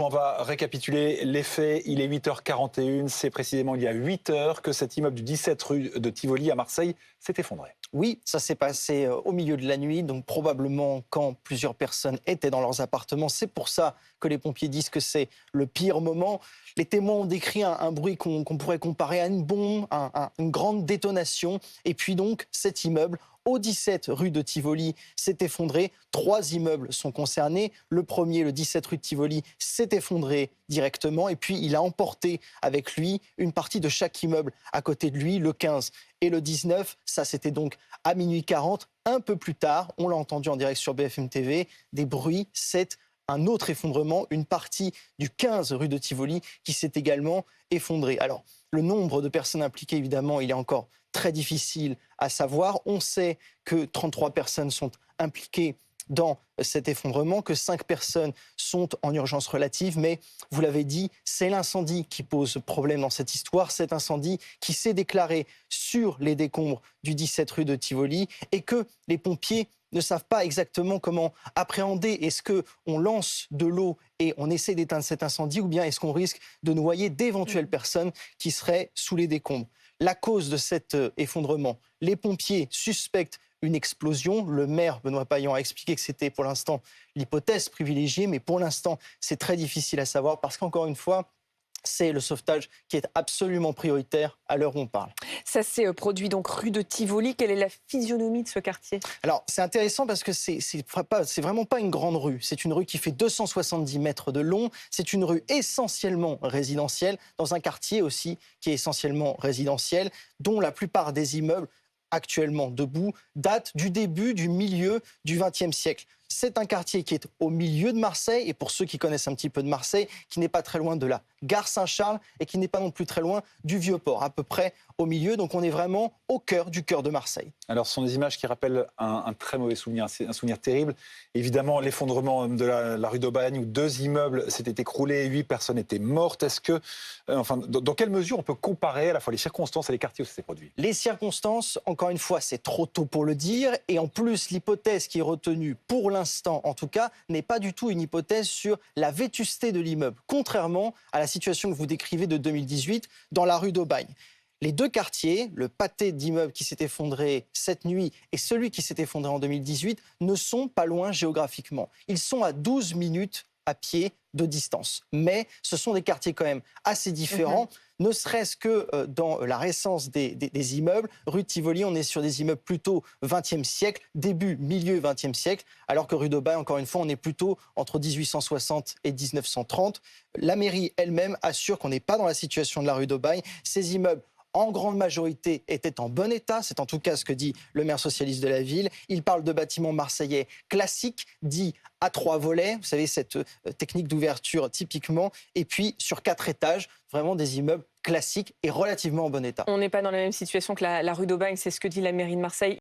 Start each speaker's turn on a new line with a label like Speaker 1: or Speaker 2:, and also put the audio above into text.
Speaker 1: On va récapituler les faits. Il est 8h41. C'est précisément il y a 8 heures que cet immeuble du 17 rue de Tivoli à Marseille s'est effondré.
Speaker 2: Oui, ça s'est passé au milieu de la nuit, donc probablement quand plusieurs personnes étaient dans leurs appartements. C'est pour ça que les pompiers disent que c'est le pire moment. Les témoins ont décrit un bruit qu'on pourrait comparer à une bombe, une grande détonation. Et puis donc cet immeuble au 17 rue de Tivoli s'est effondré. 3 immeubles sont concernés. Le premier, le 17 rue de Tivoli, s'est effondré directement. Et puis il a emporté avec lui une partie de chaque immeuble à côté de lui, le 15 et le 19. Ça, c'était donc à minuit 40. Un peu plus tard, on l'a entendu en direct sur BFM TV, des bruits. C'est un autre effondrement, une partie du 15 rue de Tivoli qui s'est également effondrée. Alors, le nombre de personnes impliquées, évidemment, il est encore très difficile à savoir. On sait que 33 personnes sont impliquées dans cet effondrement, que 5 personnes sont en urgence relative. Mais vous l'avez dit, c'est l'incendie qui pose problème dans cette histoire. Cet incendie qui s'est déclaré sur les décombres du 17 rue de Tivoli et que les pompiers ne savent pas exactement comment appréhender. Est-ce qu'on lance de l'eau et on essaie d'éteindre cet incendie ou bien est-ce qu'on risque de noyer d'éventuelles personnes qui seraient sous les décombres? La cause de cet effondrement, les pompiers suspectent une explosion. Le maire Benoît Payan a expliqué que c'était pour l'instant l'hypothèse privilégiée, mais pour l'instant, c'est très difficile à savoir parce qu'encore une fois, c'est le sauvetage qui est absolument prioritaire à l'heure où on parle.
Speaker 3: Ça s'est produit donc rue de Tivoli. Quelle est la physionomie de ce quartier?
Speaker 2: Alors, c'est intéressant parce que c'est vraiment pas une grande rue. C'est une rue qui fait 270 mètres de long. C'est une rue essentiellement résidentielle, dans un quartier aussi qui est essentiellement résidentiel, dont la plupart des immeubles actuellement debout datent du début, du milieu du XXe siècle. C'est un quartier qui est au milieu de Marseille, et pour ceux qui connaissent un petit peu de Marseille, qui n'est pas très loin de la gare Saint-Charles et qui n'est pas non plus très loin du Vieux-Port, à peu près au milieu. Donc on est vraiment au cœur du cœur de Marseille.
Speaker 1: Alors ce sont des images qui rappellent un très mauvais souvenir, un souvenir terrible. Évidemment, l'effondrement de la rue d'Aubagne où 2 immeubles s'étaient écroulés, 8 personnes étaient mortes. Est-ce que, dans quelle mesure on peut comparer à la fois les circonstances et les quartiers où ça s'est produit?
Speaker 2: Les circonstances, encore une fois, c'est trop tôt pour le dire. Et en plus, l'hypothèse qui est retenue, pour l'instant en tout cas, n'est pas du tout une hypothèse sur la vétusté de l'immeuble, contrairement à la situation que vous décrivez de 2018 dans la rue d'Aubagne. Les 2 quartiers, le pâté d'immeubles qui s'est effondré cette nuit et celui qui s'est effondré en 2018, ne sont pas loin géographiquement. Ils sont à 12 minutes à pied de distance. Mais ce sont des quartiers quand même assez différents, ne serait-ce que dans la récence des immeubles. Rue de Tivoli, on est sur des immeubles plutôt 20e siècle, début, milieu 20e siècle, alors que rue d'Aubagne, encore une fois, on est plutôt entre 1860 et 1930. La mairie elle-même assure qu'on n'est pas dans la situation de la rue d'Aubagne. Ces immeubles, en grande majorité, étaient en bon état. C'est en tout cas ce que dit le maire socialiste de la ville. Il parle de bâtiments marseillais classiques, dits à 3 volets. Vous savez, cette technique d'ouverture typiquement. Et puis, sur 4 étages, vraiment des immeubles classiques et relativement en bon état.
Speaker 3: On n'est pas dans la même situation que la rue d'Aubagne, c'est ce que dit la mairie de Marseille.